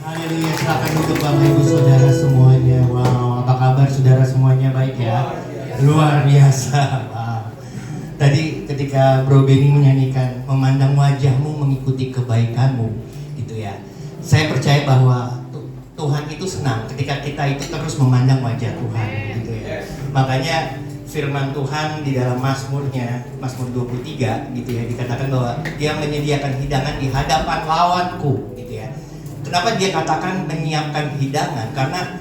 Haleluya, silakan untuk Bapak Ibu Saudara semuanya. Wow, apa kabar saudara semuanya, baik ya? Luar biasa. Wow. Tadi ketika Bro Benny menyanyikan memandang wajahmu mengikuti kebaikanmu, gitu ya. Saya percaya bahwa Tuhan itu senang ketika kita itu terus memandang wajah Tuhan, gitu ya. Makanya firman Tuhan di dalam Mazmurnya, Mazmur 23 gitu ya, dikatakan bahwa Dia menyediakan hidangan di hadapan lawanku, gitu ya. Kenapa Dia katakan menyiapkan hidangan? Karena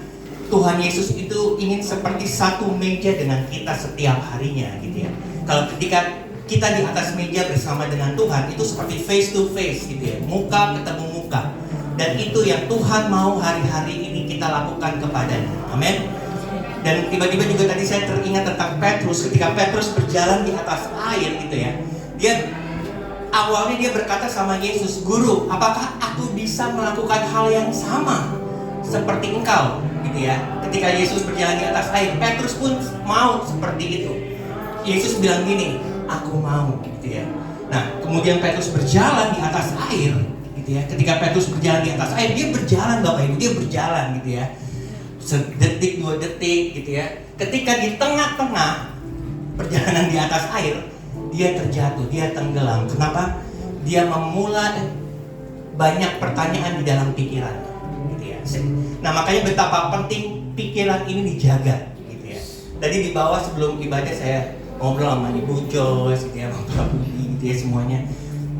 Tuhan Yesus itu ingin seperti satu meja dengan kita setiap harinya, gitu ya. Kalau ketika kita di atas meja bersama dengan Tuhan, itu seperti face to face, gitu ya, muka ketemu muka. Dan itu yang Tuhan mau hari-hari ini kita lakukan kepadanya. Amin. Dan tiba-tiba juga tadi saya teringat tentang Petrus, ketika Petrus berjalan di atas air, gitu ya. Awalnya dia berkata sama Yesus, "Guru, apakah aku bisa melakukan hal yang sama seperti engkau?" Gitu ya. Ketika Yesus berjalan di atas air, Petrus pun mau seperti itu. Yesus bilang gini, "Aku mau," gitu ya. Nah, kemudian Petrus berjalan di atas air, gitu ya. Ketika Petrus berjalan di atas air, dia berjalan, Bapak Ibu, dia berjalan, gitu ya. Sedetik, 2 detik, gitu ya. Ketika di tengah-tengah perjalanan di atas air, dia terjatuh, dia tenggelam. Kenapa? Dia memulai banyak pertanyaan di dalam pikiran, gitu ya. Nah, makanya betapa penting pikiran ini dijaga, gitu ya. Tadi di bawah sebelum ibadah saya ngobrol sama Ibu Jos, gitu ya, ngobrol gitu ya semuanya.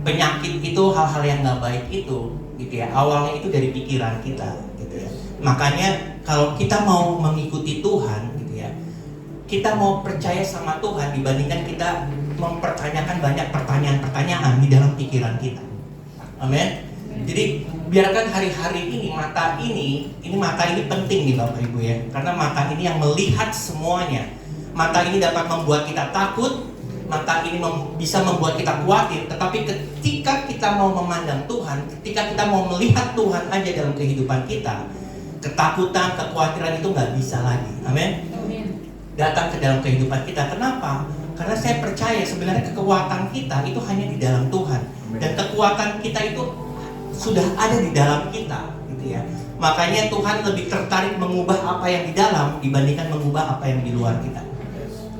Penyakit itu, hal-hal yang nggak baik itu, gitu ya. Awalnya itu dari pikiran kita, gitu ya. Makanya kalau kita mau mengikuti Tuhan, gitu ya, kita mau percaya sama Tuhan dibandingkan kita mempertanyakan banyak pertanyaan-pertanyaan di dalam pikiran kita. Amin. Jadi biarkan hari-hari ini mata ini penting nih Bapak Ibu ya, karena mata ini yang melihat semuanya. Mata ini dapat membuat kita takut, mata ini bisa membuat kita khawatir. Tetapi ketika kita mau memandang Tuhan, ketika kita mau melihat Tuhan aja dalam kehidupan kita, ketakutan, kekhawatiran itu nggak bisa lagi. Amin. Datang ke dalam kehidupan kita. Kenapa? Karena saya percaya sebenarnya kekuatan kita itu hanya di dalam Tuhan. Dan kekuatan kita itu sudah ada di dalam kita, gitu ya. Makanya Tuhan lebih tertarik mengubah apa yang di dalam dibandingkan mengubah apa yang di luar kita,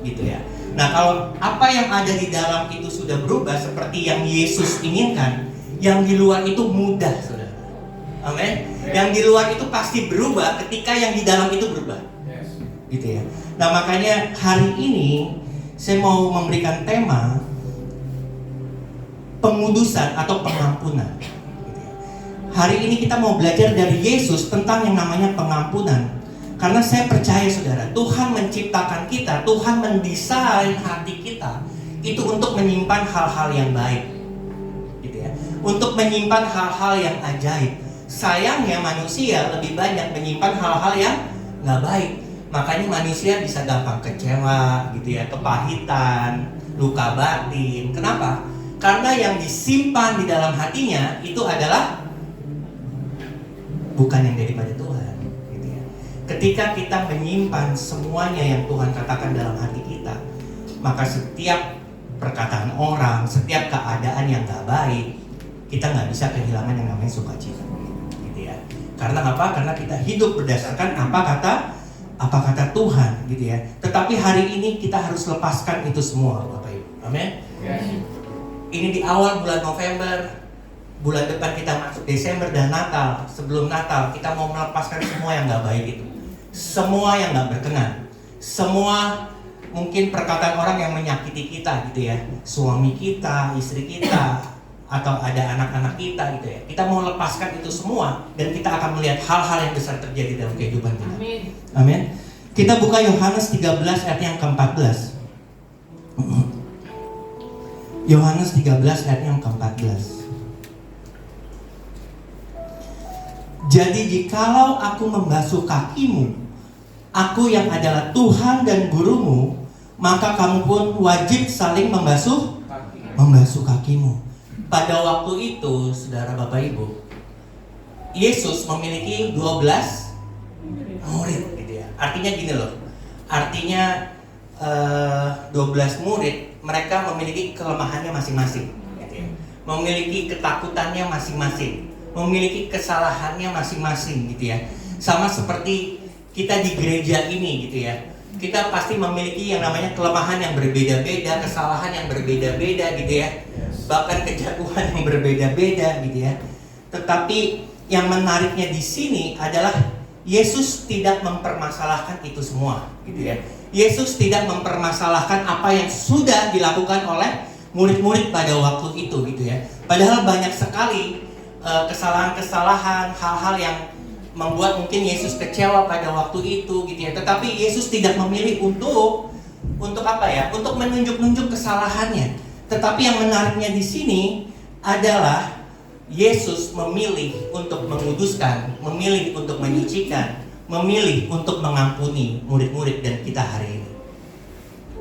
gitu ya. Nah, kalau apa yang ada di dalam itu sudah berubah seperti yang Yesus inginkan, yang di luar itu mudah, saudara. Amin. Yang di luar itu pasti berubah ketika yang di dalam itu berubah, gitu ya. Nah, makanya hari ini saya mau memberikan tema pengudusan atau pengampunan. Hari ini kita mau belajar dari Yesus tentang yang namanya pengampunan. Karena saya percaya saudara, Tuhan menciptakan kita, Tuhan mendesain hati kita itu untuk menyimpan hal-hal yang baik, gitu ya. Untuk menyimpan hal-hal yang ajaib. Sayangnya manusia lebih banyak menyimpan hal-hal yang nggak baik. Makanya manusia bisa gampang kecewa, gitu ya, kepahitan, luka batin. Kenapa? Karena yang disimpan di dalam hatinya itu adalah bukan yang daripada Tuhan, gitu ya. Ketika kita menyimpan semuanya yang Tuhan katakan dalam hati kita, maka setiap perkataan orang, setiap keadaan yang gak baik, kita gak bisa kehilangan yang namanya sukacita, gitu ya. Karena apa? Karena kita hidup berdasarkan apa kata Tuhan, gitu ya. Tetapi hari ini kita harus lepaskan itu semua, Bapak Ibu. Amin. Ini di awal bulan November. Bulan depan kita masuk Desember dan Natal. Sebelum Natal kita mau melepaskan semua yang gak baik itu, semua yang gak berkenan, semua mungkin perkataan orang yang menyakiti kita, gitu ya. Suami kita, istri kita, atau ada anak-anak kita, gitu ya. Kita mau lepaskan itu semua dan kita akan melihat hal-hal yang besar terjadi dalam kehidupan kita. Amin. Amin. Kita buka Yohanes 13 ayat yang ke-14. Yohanes 13 ayat yang ke-14. Jadi jikalau aku membasuh kakimu, aku yang adalah Tuhan dan gurumu, maka kamu pun wajib saling membasuh kakimu. Pada waktu itu, saudara Bapak Ibu, Yesus memiliki 12 murid, gitu ya. Artinya gini loh. Artinya 12 murid, mereka memiliki kelemahannya masing-masing, gitu ya. Memiliki ketakutannya masing-masing, memiliki kesalahannya masing-masing gitu ya. Sama seperti kita di gereja ini gitu ya. Kita pasti memiliki yang namanya kelemahan yang berbeda-beda, kesalahan yang berbeda-beda gitu ya. Bahkan kejagoan yang berbeda-beda gitu ya. Tetapi yang menariknya di sini adalah Yesus tidak mempermasalahkan itu semua gitu ya. Yesus tidak mempermasalahkan apa yang sudah dilakukan oleh murid-murid pada waktu itu gitu ya. Padahal banyak sekali kesalahan-kesalahan, hal-hal yang membuat mungkin Yesus kecewa pada waktu itu gitu ya. Tetapi Yesus tidak memilih untuk apa ya? Untuk menunjuk-nunjuk kesalahannya. Tetapi yang menariknya di sini adalah Yesus memilih untuk menguduskan, memilih untuk menyucikan, memilih untuk mengampuni murid-murid dan kita hari ini.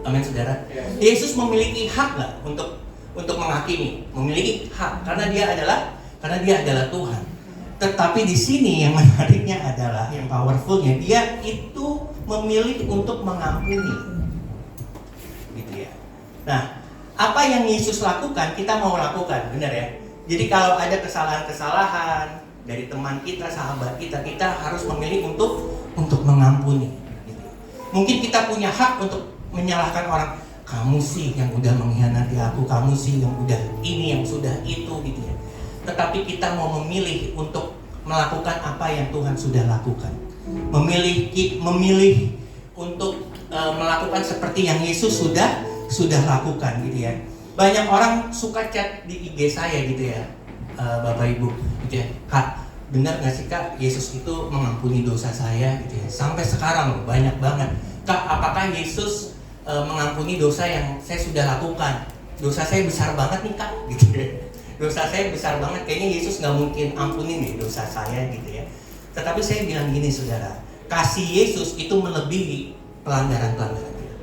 Amin saudara. Yesus memiliki hak nggak untuk menghakimi? Memiliki hak karena dia adalah Tuhan. Tetapi di sini yang menariknya adalah yang powerfulnya, dia itu memilih untuk mengampuni, gitu ya. Nah, apa yang Yesus lakukan kita mau lakukan, benar ya? Jadi kalau ada kesalahan-kesalahan dari teman kita, sahabat kita, kita harus memilih untuk mengampuni. Gitu. Mungkin kita punya hak untuk menyalahkan orang, kamu sih yang udah mengkhianati aku, kamu sih yang udah ini, yang sudah itu, gitu ya. Tetapi kita mau memilih untuk melakukan apa yang Tuhan sudah lakukan. Memilih untuk melakukan seperti yang Yesus sudah lakukan, gitu ya. Banyak orang suka chat di IG saya gitu ya, Bapak Ibu gitu ya. Kak, benar nggak sih Kak, Yesus itu mengampuni dosa saya gitu ya. Sampai sekarang banyak banget. Kak, apakah Yesus mengampuni dosa yang saya sudah lakukan? Dosa saya besar banget nih Kak gitu ya. Dosa saya besar banget, kayaknya Yesus nggak mungkin ampunin nih dosa saya gitu ya. Tetapi saya bilang gini saudara, kasih Yesus itu melebihi pelanggaran-pelanggaran kita.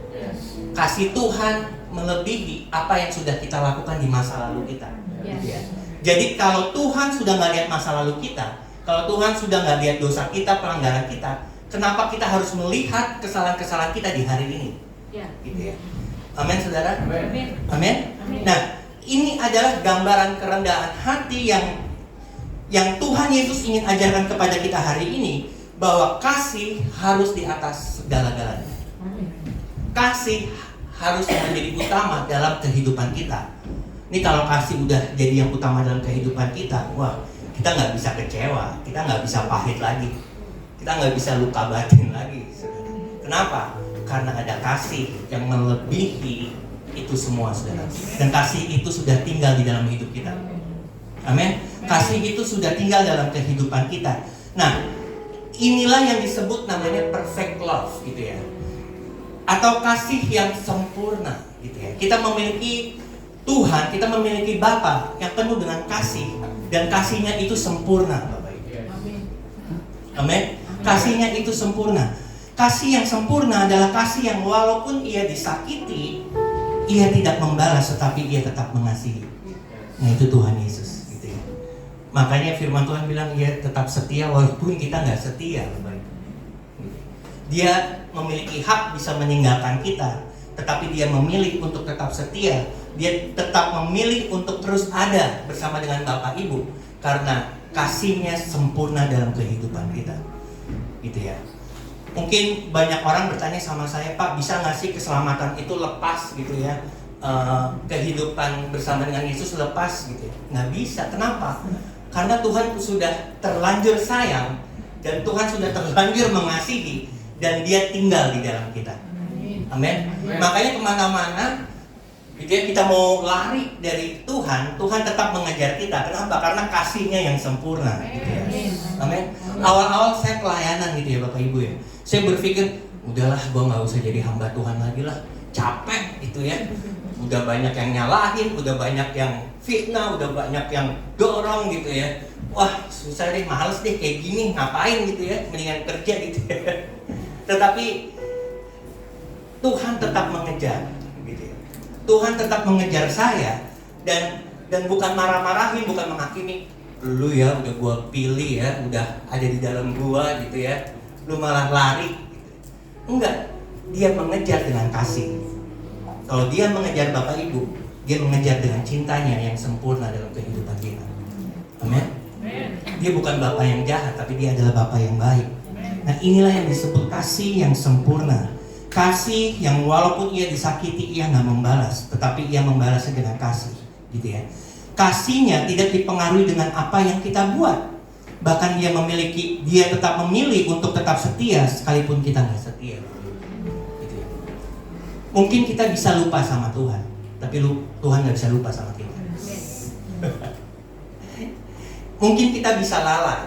Kasih Tuhan melebihi apa yang sudah kita lakukan di masa lalu kita. Gitu ya. Jadi kalau Tuhan sudah nggak lihat masa lalu kita, kalau Tuhan sudah nggak lihat dosa kita, pelanggaran kita, kenapa kita harus melihat kesalahan-kesalahan kita di hari ini? Gitu ya. Amin saudara. Amin. Nah, ini adalah gambaran kerendahan hati yang Tuhan Yesus ingin ajarkan kepada kita hari ini, bahwa kasih harus di atas segala-galanya. Kasih harus menjadi utama dalam kehidupan kita. Ini kalau kasih udah jadi yang utama dalam kehidupan kita, wah, kita nggak bisa kecewa, kita nggak bisa pahit lagi, kita nggak bisa luka batin lagi. Kenapa? Karena ada kasih yang melebihi itu semua, saudara. Dan kasih itu sudah tinggal di dalam hidup kita. Amin. Kasih itu sudah tinggal dalam kehidupan kita. Nah, inilah yang disebut namanya perfect love, gitu ya. Atau kasih yang sempurna, gitu ya. Kita memiliki Tuhan, kita memiliki Bapa yang penuh dengan kasih, dan kasihnya itu sempurna, Bapak Ibu. Amin. Kasihnya itu sempurna. Kasih yang sempurna adalah kasih yang walaupun ia disakiti, ia tidak membalas, tetapi ia tetap mengasihi. Nah, itu Tuhan Yesus, gitu ya. Makanya firman Tuhan bilang ia tetap setia walaupun kita nggak setia, Bapak Ibu. Dia memiliki hak bisa meninggalkan kita, tetapi dia memilih untuk tetap setia. Dia tetap memilih untuk terus ada bersama dengan Bapak Ibu, karena kasihnya sempurna dalam kehidupan kita, gitu ya. Mungkin banyak orang bertanya sama saya, Pak, bisa nggak sih keselamatan itu lepas gitu ya, kehidupan bersama dengan Yesus lepas gitu ya? Nggak bisa. Kenapa? Karena Tuhan sudah terlanjur sayang, dan Tuhan sudah terlanjur mengasihi, dan dia tinggal di dalam kita. Amin. Makanya kemana-mana gitu ya, kita mau lari dari Tuhan, Tuhan tetap mengejar kita. Kenapa? Karena kasihnya yang sempurna, gitu ya. Amin. Awal-awal saya pelayanan gitu ya Bapak Ibu ya, saya berpikir udahlah, gue nggak usah jadi hamba Tuhan lagi lah, capek gitu ya. Udah banyak yang nyalahin, udah banyak yang fitnah, udah banyak yang dorong gitu ya. Wah, susah deh, males deh kayak gini, ngapain gitu ya, mendingan kerja gitu ya. Tetapi Tuhan tetap mengejar, gitu ya. Tuhan tetap mengejar saya, dan bukan marah-marahin, bukan menghakimi. Lu ya udah gua pilih ya, udah ada di dalam gua gitu ya, lu malah lari gitu. Enggak, dia mengejar dengan kasih. Kalau dia mengejar Bapak Ibu, dia mengejar dengan cintanya yang sempurna dalam kehidupan kita. Amin. Dia bukan Bapa yang jahat, tapi dia adalah Bapa yang baik. Nah, inilah yang disebut kasih yang sempurna. Kasih yang walaupun ia disakiti, ia nggak membalas, tetapi ia membalasnya dengan kasih, gitu ya. Kasihnya tidak dipengaruhi dengan apa yang kita buat. Bahkan dia tetap memilih untuk tetap setia sekalipun kita nggak setia. Gitu ya. Mungkin kita bisa lupa sama Tuhan, tapi Tuhan nggak bisa lupa sama kita. Mungkin kita bisa lalai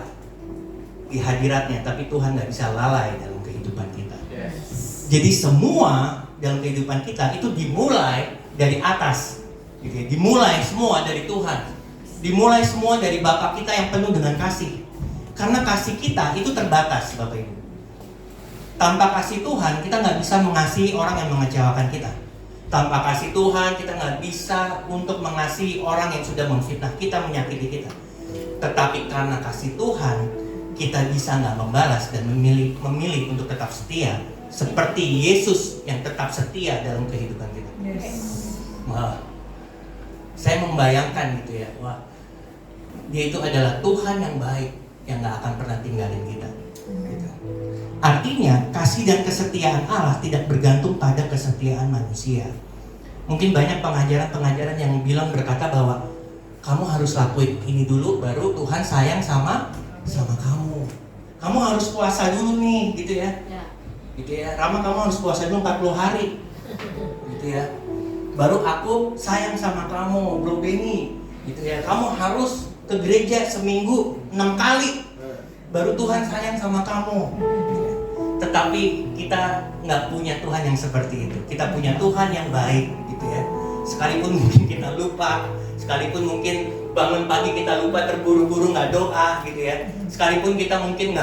di hadiratnya, tapi Tuhan nggak bisa lalai dalam kehidupan kita. Jadi semua dalam kehidupan kita itu dimulai dari atas, gitu ya. Dimulai semua dari Tuhan, dimulai semua dari Bapa kita yang penuh dengan kasih. Karena kasih kita itu terbatas, Bapak Ibu. Tanpa kasih Tuhan, kita nggak bisa mengasihi orang yang mengecewakan kita. Tanpa kasih Tuhan, kita nggak bisa untuk mengasihi orang yang sudah memfitnah kita, menyakiti kita. Tetapi karena kasih Tuhan, kita bisa nggak membalas dan memilih untuk tetap setia, seperti Yesus yang tetap setia dalam kehidupan kita. Wah, saya membayangkan gitu ya, wah, Dia itu adalah Tuhan yang baik, yang nggak akan pernah tinggalin kita. Gitu. Artinya kasih dan kesetiaan Allah tidak bergantung pada kesetiaan manusia. Mungkin banyak pengajaran-pengajaran yang berkata bahwa kamu harus lakuin ini dulu, baru Tuhan sayang sama kamu. Kamu harus puasa dulu nih, gitu ya. Gitu ya. Rama, kamu harus puasa dulu 40 hari. Gitu ya. Baru aku sayang sama kamu, Bro Benny. Gitu ya. Kamu harus ke gereja seminggu 6 kali. Baru Tuhan sayang sama kamu. Gitu ya. Tetapi kita nggak punya Tuhan yang seperti itu. Kita punya Tuhan yang baik, gitu ya. Sekalipun mungkin kita lupa, sekalipun mungkin bangun pagi kita lupa, terburu-buru nggak doa, gitu ya. Sekalipun kita mungkin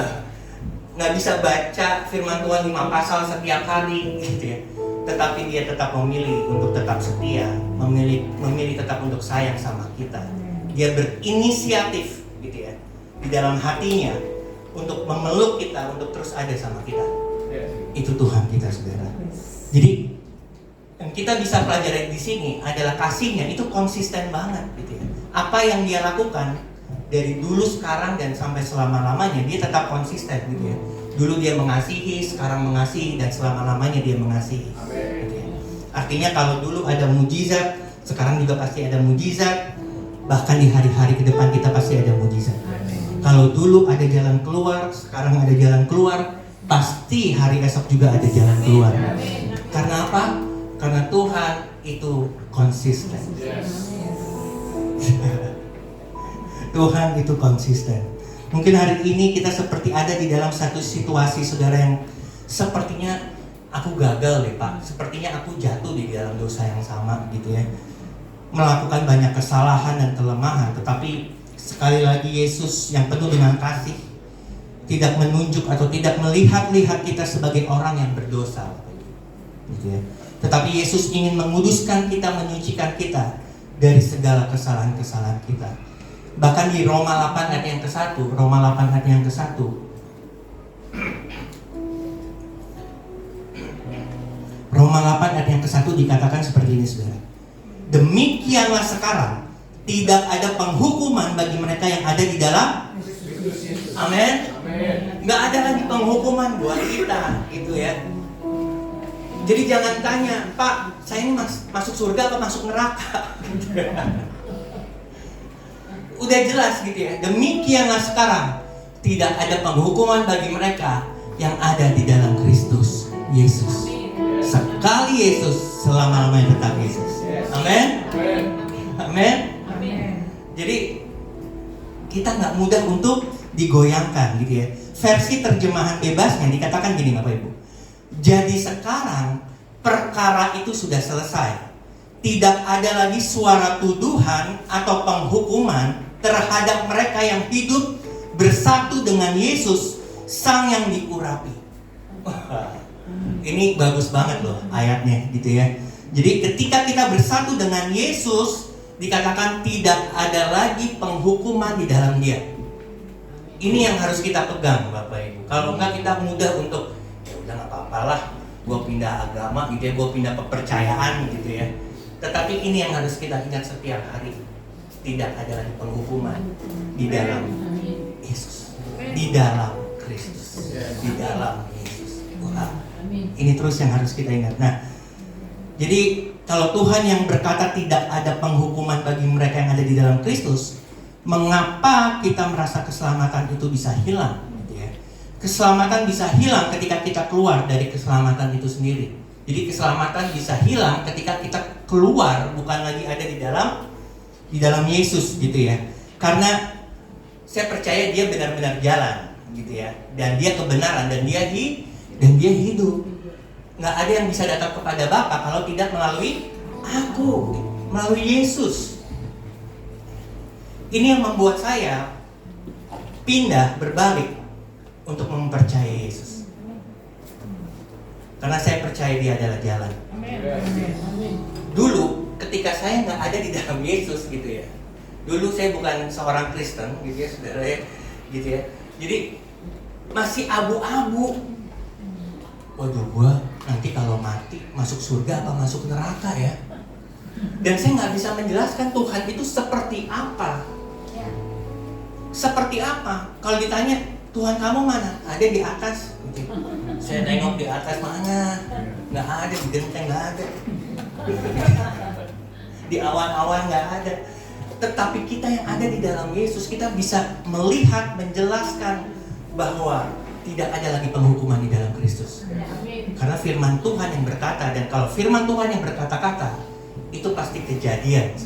nggak bisa baca firman Tuhan 5 pasal setiap hari, gitu ya. Tetapi Dia tetap memilih untuk tetap setia, memilih tetap untuk sayang sama kita. Dia berinisiatif, gitu ya, di dalam hatinya untuk memeluk kita, untuk terus ada sama kita. Itu Tuhan kita, saudara. Jadi yang kita bisa pelajari di sini adalah kasihnya itu konsisten banget, gitu ya. Apa yang Dia lakukan dari dulu, sekarang, dan sampai selama-lamanya, Dia tetap konsisten, gitu ya. Dulu Dia mengasihi, sekarang mengasihi, dan selama-lamanya Dia mengasihi. Gitu ya. Artinya kalau dulu ada mujizat, sekarang juga pasti ada mujizat. Bahkan di hari-hari ke depan kita pasti ada mujizat. Kalau dulu ada jalan keluar, sekarang ada jalan keluar, pasti hari esok juga ada jalan keluar. Karena apa? Karena Tuhan itu konsisten. Tuhan itu konsisten. Mungkin hari ini kita seperti ada di dalam satu situasi, saudara, yang sepertinya aku gagal deh, Pak. Sepertinya aku jatuh di dalam dosa yang sama, gitu ya. Melakukan banyak kesalahan dan kelemahan. Tetapi sekali lagi Yesus yang penuh dengan kasih tidak menunjuk atau tidak melihat kita sebagai orang yang berdosa, gitu ya. Tetapi Yesus ingin menguduskan kita, menyucikan kita dari segala kesalahan-kesalahan kita. Bahkan di Roma 8 ayat yang ke-1, Roma 8 ayat yang ke-1. Roma 8 ayat yang ke-1 dikatakan seperti ini, saudara. Demikianlah sekarang tidak ada penghukuman bagi mereka yang ada di dalam. Amin. Nggak ada lagi penghukuman buat kita, gitu ya. Jadi jangan tanya, Pak, saya ini masuk surga atau masuk neraka? Udah jelas, gitu ya. Demikianlah sekarang tidak ada penghukuman bagi mereka yang ada di dalam Kristus Yesus. Sekali Yesus, selama-lamanya tetap Yesus. Amin. Amin. Jadi kita nggak mudah untuk digoyangkan, gitu ya. Versi terjemahan bebasnya dikatakan gini, Bapak Ibu. Jadi sekarang perkara itu sudah selesai. Tidak ada lagi suara tuduhan atau penghukuman terhadap mereka yang hidup bersatu dengan Yesus, Sang yang diurapi. Ini bagus banget loh ayatnya, gitu ya. Jadi ketika kita bersatu dengan Yesus, dikatakan tidak ada lagi penghukuman di dalam Dia. Ini yang harus kita pegang, Bapak Ibu. Kalau enggak kita mudah untuk udah nggak apa-apalah, gue pindah agama, gitu ya, gue pindah kepercayaan, gitu ya. Tetapi ini yang harus kita ingat setiap hari. Tidak ada lagi penghukuman di dalam di dalam Kristus, di dalam Yesus. Wah, ini terus yang harus kita ingat. Nah, jadi kalau Tuhan yang berkata tidak ada penghukuman bagi mereka yang ada di dalam Kristus, mengapa kita merasa keselamatan itu bisa hilang? Gitu ya. Keselamatan bisa hilang ketika kita keluar dari keselamatan itu sendiri. Jadi keselamatan bisa hilang ketika kita keluar, bukan lagi ada di dalam Yesus, gitu ya. Karena saya percaya dia benar-benar jalan, gitu ya, dan dia kebenaran, dan dia hidup. Nggak ada yang bisa datang kepada Bapa kalau tidak melalui aku, melalui Yesus. Ini yang membuat saya pindah, berbalik untuk mempercayai Yesus. Karena saya percaya dia adalah jalan. Dulu ketika saya nggak ada di dalam Yesus, gitu ya. Dulu saya bukan seorang Kristen, gitu ya, saudara ya, gitu ya. Jadi masih abu-abu. Waduh, gua nanti kalau mati masuk surga apa masuk neraka ya? Dan saya nggak bisa menjelaskan Tuhan itu seperti apa. Seperti apa? Kalau ditanya, Tuhan kamu mana? Ada di atas. Gitu. Saya nengok di atas mana? Nggak ada, di genteng nggak ada. Di awan-awan nggak ada. Tetapi kita yang ada di dalam Yesus, kita bisa melihat, menjelaskan bahwa tidak ada lagi penghukuman di dalam Kristus. Karena firman Tuhan yang berkata, dan kalau firman Tuhan yang berkata-kata, itu pasti kejadian.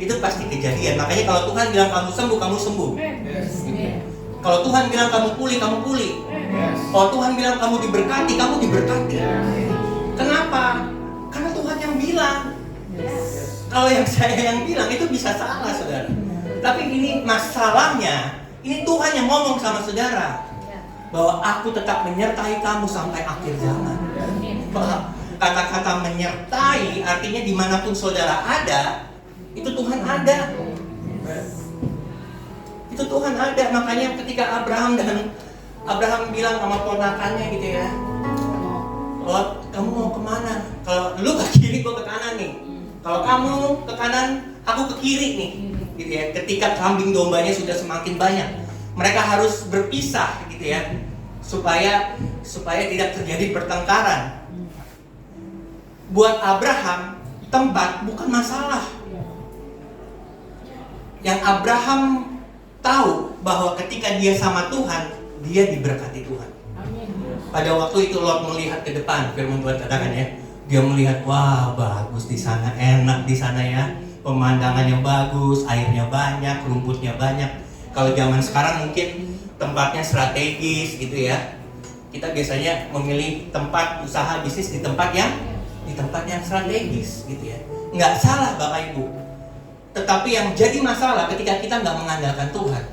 Itu pasti kejadian. Makanya kalau Tuhan bilang kamu sembuh, kamu sembuh. Kalau Tuhan bilang kamu pulih, kamu pulih. Kalau Tuhan bilang kamu diberkati, kamu diberkati. Kenapa? Karena Tuhan yang bilang. Kalau yang saya yang bilang itu bisa salah, saudara. Tapi ini masalahnya, ini Tuhan yang ngomong sama saudara bahwa aku tetap menyertai kamu sampai akhir zaman. Kata-kata menyertai artinya dimanapun saudara ada, itu Tuhan ada. Itu Tuhan ada. Makanya ketika Abraham bilang sama ponakannya gitu ya, Lot, kamu mau kemana? Kalau lu ke kiri, gue ke kanan nih. Kalau kamu ke kanan, aku ke kiri nih. Gitu ya. Ketika kambing dombanya sudah semakin banyak, mereka harus berpisah gitu ya, supaya tidak terjadi pertengkaran. Buat Abraham, tempat bukan masalah. Yang Abraham tahu bahwa ketika dia sama Tuhan, dia diberkati Tuhan. Pada waktu itu Lot melihat ke depan, firman Tuhan katakan ya, dia melihat, wah bagus di sana, enak di sana ya, pemandangannya bagus, airnya banyak, rumputnya banyak. Kalau zaman sekarang mungkin tempatnya strategis gitu ya. Kita biasanya memilih tempat usaha bisnis di tempat yang strategis gitu ya. Nggak salah Bapak Ibu. Tetapi yang jadi masalah ketika kita nggak mengandalkan Tuhan.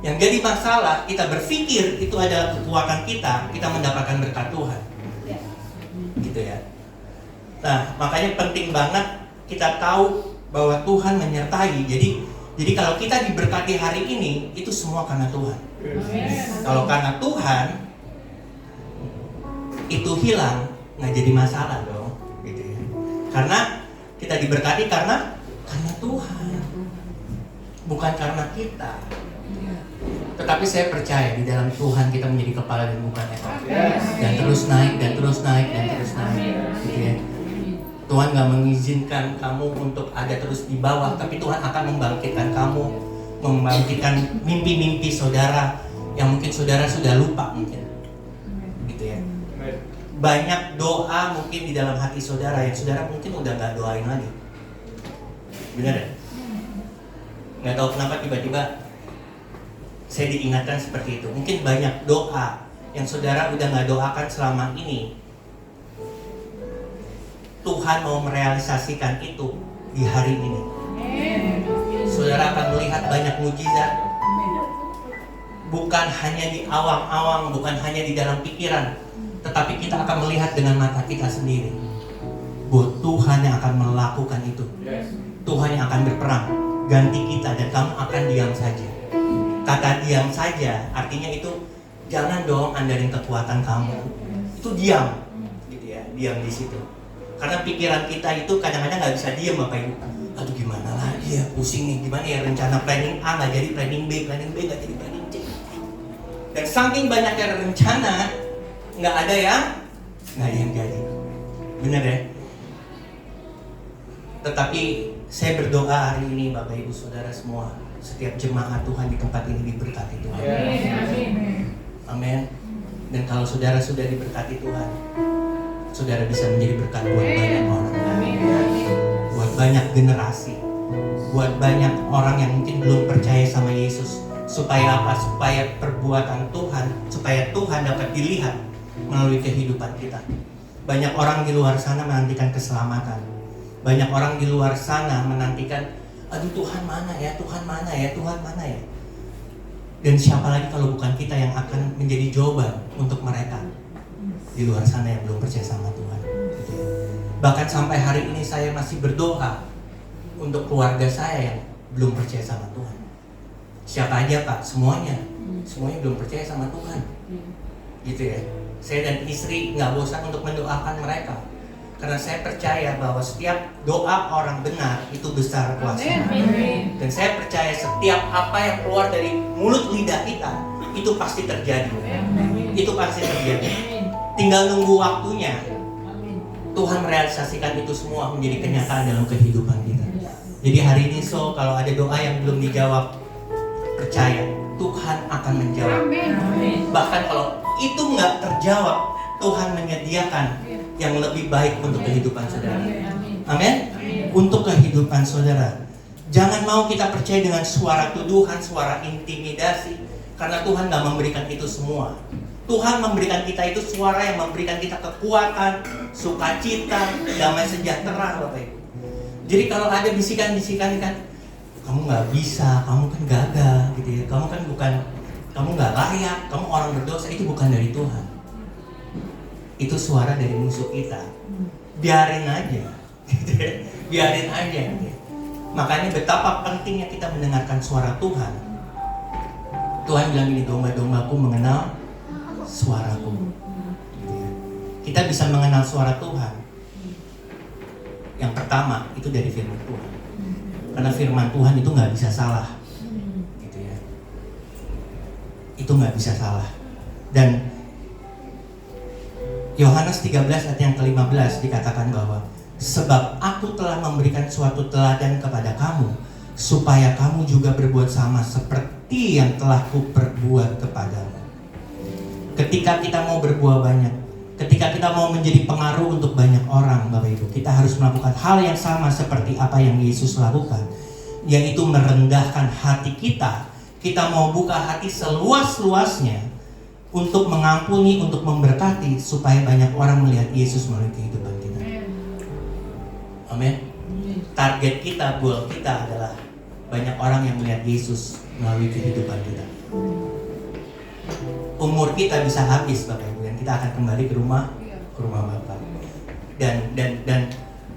Yang jadi masalah kita berpikir itu adalah kekuatan kita mendapatkan berkat Tuhan. Gitu ya. Nah, makanya penting banget kita tahu bahwa Tuhan menyertai. Jadi kalau kita diberkati hari ini, itu semua karena Tuhan. Kalau karena Tuhan itu hilang, nggak jadi masalah dong, gitu ya. Karena kita diberkati karena Tuhan, bukan karena kita. Tetapi saya percaya di dalam Tuhan kita menjadi kepala dan bukan ekor, dan terus naik dan terus naik dan terus naik, gitu ya. Tuhan gak mengizinkan kamu untuk ada terus di bawah, tapi Tuhan akan membangkitkan kamu, membangkitkan mimpi-mimpi saudara yang mungkin saudara sudah lupa mungkin, gitu ya. Banyak doa mungkin di dalam hati saudara yang saudara mungkin udah gak doain lagi. Benar ya? Gak tahu kenapa tiba-tiba saya diingatkan seperti itu. Mungkin banyak doa yang saudara udah gak doakan selama ini. Tuhan mau merealisasikan itu di hari ini. Saudara akan melihat banyak mujizat. Bukan hanya di awang-awang, bukan hanya di dalam pikiran, tetapi kita akan melihat dengan mata kita sendiri bahwa Tuhan yang akan melakukan itu. Tuhan yang akan berperang ganti kita, dan kamu akan diam saja. Kata diam saja artinya itu jangan dong andalin kekuatan kamu. Itu diam, gitu ya, diam di situ. Karena pikiran kita itu kadang-kadang nggak bisa diam Bapak Ibu. Aduh gimana lagi dia pusing nih, gimana ya rencana planning A nggak jadi, planning B nggak jadi, planning C. Dan saking banyaknya rencana, nggak ada yang jadi. Bener ya? Tetapi saya berdoa hari ini Bapak Ibu Saudara semua, setiap jemaat Tuhan di tempat ini diberkati Tuhan. Amin. Dan kalau saudara sudah diberkati Tuhan, saudara bisa menjadi berkat buat banyak orang, buat banyak generasi, buat banyak orang yang mungkin belum percaya sama Yesus. Supaya apa? Supaya perbuatan Tuhan, supaya Tuhan dapat dilihat melalui kehidupan kita. Banyak orang di luar sana menantikan keselamatan. Banyak orang di luar sana menantikan, aduh Tuhan mana ya, Tuhan mana ya, Tuhan mana ya. Dan siapa lagi kalau bukan kita yang akan menjadi jawaban untuk mereka di luar sana yang belum percaya sama Tuhan. Gitu ya. Bahkan sampai hari ini saya masih berdoa untuk keluarga saya yang belum percaya sama Tuhan. Siapa aja Pak? Semuanya belum percaya sama Tuhan. Gitu ya. Saya dan istri nggak bosan untuk mendoakan mereka, karena saya percaya bahwa setiap doa orang benar itu besar kuasa. Dan saya percaya setiap apa yang keluar dari mulut lidah kita itu pasti terjadi. Itu pasti terjadi. Tinggal nunggu waktunya. Tuhan merealisasikan itu semua menjadi kenyataan dalam kehidupan kita. Jadi hari ini kalau ada doa yang belum dijawab, percaya Tuhan akan menjawab. Bahkan kalau itu nggak terjawab, Tuhan menyediakan yang lebih baik untuk kehidupan saudara. Amin. Untuk kehidupan saudara. Jangan mau kita percaya dengan suara tuduhan, suara intimidasi, karena Tuhan nggak memberikan itu semua. Tuhan memberikan kita itu suara yang memberikan kita kekuatan, sukacita, damai sejahtera, Bapak Ibu. Jadi kalau ada bisikan-bisikan kan, kamu nggak bisa, kamu kan gagal, gitu ya. Kamu nggak layak, kamu orang berdosa, itu bukan dari Tuhan. Itu suara dari musuh kita. Biarin aja, gitu ya. Biarin aja. Gitu ya. Makanya betapa pentingnya kita mendengarkan suara Tuhan. Tuhan bilang gini, domba-dombaku mengenal suaraku. Gitu ya. Kita bisa mengenal suara Tuhan. Yang pertama itu dari firman Tuhan. Karena firman Tuhan itu nggak bisa salah, gitu ya. Itu nggak bisa salah. Dan Yohanes 13 ayat yang ke-15 dikatakan bahwa sebab aku telah memberikan suatu teladan kepada kamu, supaya kamu juga berbuat sama seperti yang telah kuperbuat kepadamu. Ketika kita mau berbuah banyak, ketika kita mau menjadi pengaruh untuk banyak orang, Bapak Ibu, kita harus melakukan hal yang sama seperti apa yang Yesus lakukan, yaitu merendahkan hati kita. Kita mau buka hati seluas-luasnya untuk mengampuni, untuk memberkati, supaya banyak orang melihat Yesus melalui kehidupan kita. Amin. Target kita, goal kita adalah banyak orang yang melihat Yesus melalui kehidupan kita. Umur kita bisa habis, Bapak Ibu, dan kita akan kembali ke rumah Bapak. Dan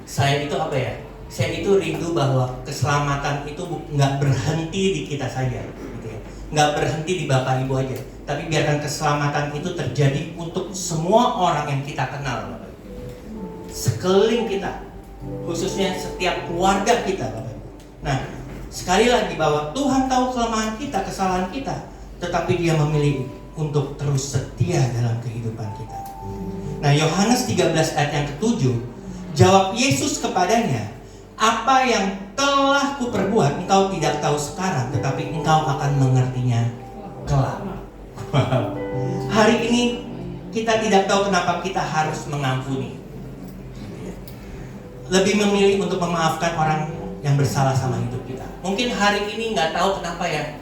saya itu apa ya? Saya itu rindu bahwa keselamatan itu nggak berhenti di kita saja, gitu ya. Nggak berhenti di Bapak Ibu aja, tapi biarkan keselamatan itu terjadi untuk semua orang yang kita kenal, Bapak Ibu. Sekeliling kita, khususnya setiap keluarga kita, Bapak Ibu. Nah, sekali lagi bahwa Tuhan tahu kelemahan kita, kesalahan kita, tetapi Dia memilih untuk terus setia dalam kehidupan kita. Nah, Yohanes 13 ayat yang ke-7, jawab Yesus kepadanya, apa yang telah kuperbuat engkau tidak tahu sekarang, tetapi engkau akan mengertinya kelak. Hari ini kita tidak tahu kenapa kita harus mengampuni. Lebih memilih untuk memaafkan orang yang bersalah sama hidup kita. Mungkin hari ini nggak tahu kenapa ya,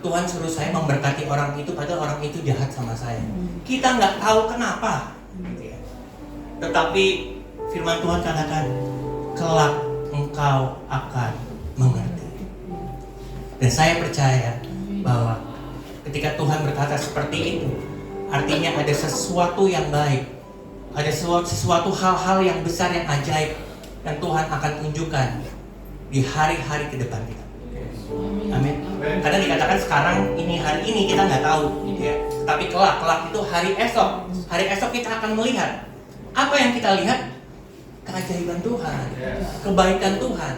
Tuhan suruh saya memberkati orang itu, padahal orang itu jahat sama saya. Kita nggak tahu kenapa. Tetapi firman Tuhan katakan, kelak engkau akan mengerti. Dan saya percaya bahwa ketika Tuhan berkata seperti itu, artinya ada sesuatu yang baik, ada sesuatu hal-hal yang besar, yang ajaib, yang Tuhan akan tunjukkan di hari-hari ke depan kita. Amin. Karena dikatakan sekarang ini, hari ini kita nggak tahu, gitu ya. Tapi kelak itu hari esok kita akan melihat. Apa yang kita lihat? Keajaiban Tuhan, kebaikan Tuhan.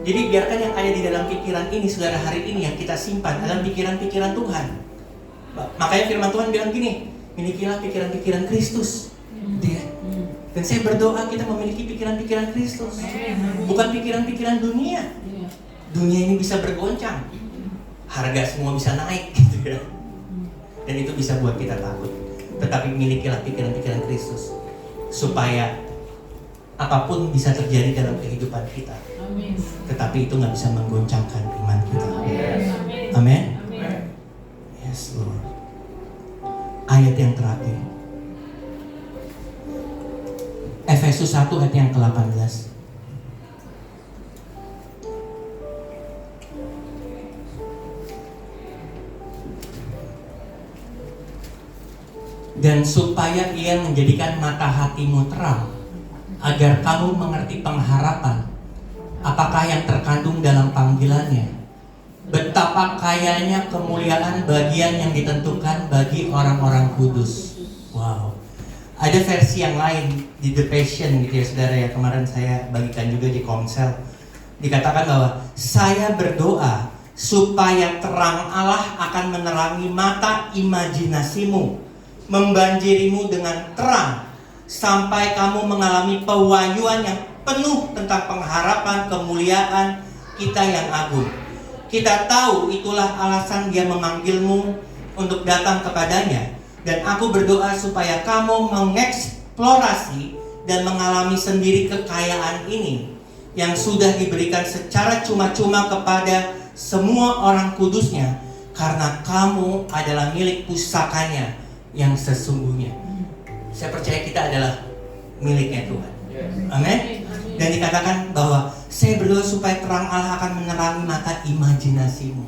Jadi biarkan yang ada di dalam pikiran ini, saudara, hari ini yang kita simpan dalam pikiran-pikiran Tuhan. Makanya firman Tuhan bilang gini, milikilah pikiran-pikiran Kristus. Gitu ya. Dan saya berdoa kita memiliki pikiran-pikiran Kristus, bukan pikiran-pikiran dunia. Dunia ini bisa bergoncang, harga semua bisa naik, gitu ya. Dan itu bisa buat kita takut. Tetapi milikilah pikiran-pikiran Kristus, supaya apapun bisa terjadi dalam kehidupan kita, tetapi itu nggak bisa menggoncangkan iman kita. Amin. Yes Lord. Ayat yang terakhir, Efesus 1 ayat yang ke-18. Dan supaya Ia menjadikan mata hatimu terang, agar kamu mengerti pengharapan apakah yang terkandung dalam panggilannya, betapa kayanya kemuliaan bagian yang ditentukan bagi orang-orang kudus. Wow. Ada versi yang lain di The Passion gitu ya saudara ya, kemarin saya bagikan juga di Komsel. Dikatakan bahwa saya berdoa supaya terang Allah akan menerangi mata imajinasimu, membanjirimu dengan terang, sampai kamu mengalami pewahyuan yang penuh tentang pengharapan kemuliaan kita yang agung. Kita tahu itulah alasan Dia memanggilmu untuk datang kepadanya. Dan aku berdoa supaya kamu mengeksplorasi dan mengalami sendiri kekayaan ini yang sudah diberikan secara cuma-cuma kepada semua orang kudusnya, karena kamu adalah milik pusakanya yang sesungguhnya. Saya percaya kita adalah miliknya Tuhan. Amin. Dan dikatakan bahwa saya berdoa supaya terang Allah akan menerangi mata imajinasimu.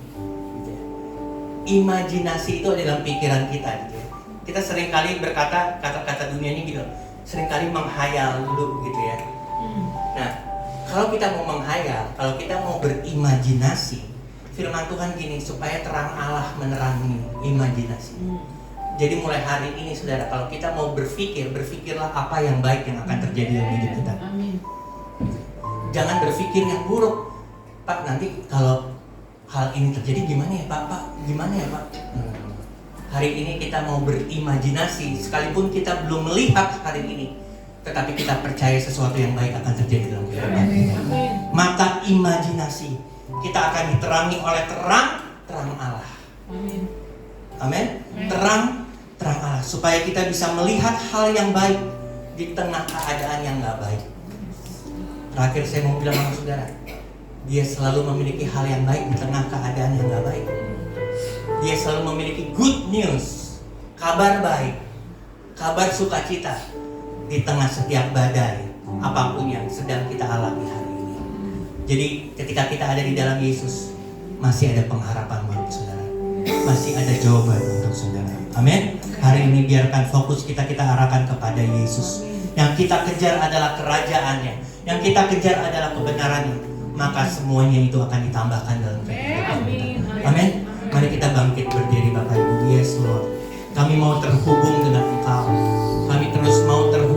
Imajinasi itu ada dalam pikiran kita. Kita seringkali berkata kata-kata dunia ini gitu, seringkali menghayal dulu gitu ya. Nah, kalau kita mau menghayal, kalau kita mau berimajinasi, firman Tuhan gini, supaya terang Allah menerangi imajinasi. Jadi mulai hari ini saudara, kalau kita mau berpikir, berpikirlah apa yang baik yang akan terjadi dalam hidup kita. Jangan berpikir yang buruk. Pak, nanti kalau hal ini terjadi gimana ya Pak? Pak, gimana ya Pak? Hari ini kita mau berimajinasi, sekalipun kita belum melihat hari ini, tetapi kita percaya sesuatu yang baik akan terjadi dalam kehidupan kita. Mata imajinasi, kita akan diterangi oleh terang Allah. Amin. Terang Allah, supaya kita bisa melihat hal yang baik di tengah keadaan yang gak baik. Terakhir saya mau bilang sama saudara, Dia selalu memiliki hal yang baik di tengah keadaan yang gak baik. Dia selalu memiliki good news, kabar baik, kabar sukacita di tengah setiap badai apapun yang sedang kita alami hari ini. Jadi ketika kita ada di dalam Yesus, masih ada pengharapan buat saudara, masih ada jawaban untuk saudara. Amin. Hari ini biarkan fokus kita arahkan kepada Yesus. Yang kita kejar adalah kerajaannya, yang kita kejar adalah kebenarannya, maka semuanya itu akan ditambahkan dalam kehidupan kita. Amin. Mari kita bangkit berdiri Bapak Ibu. Yes Lord, kami mau terhubung dengan Engkau. Kami terus mau terhubung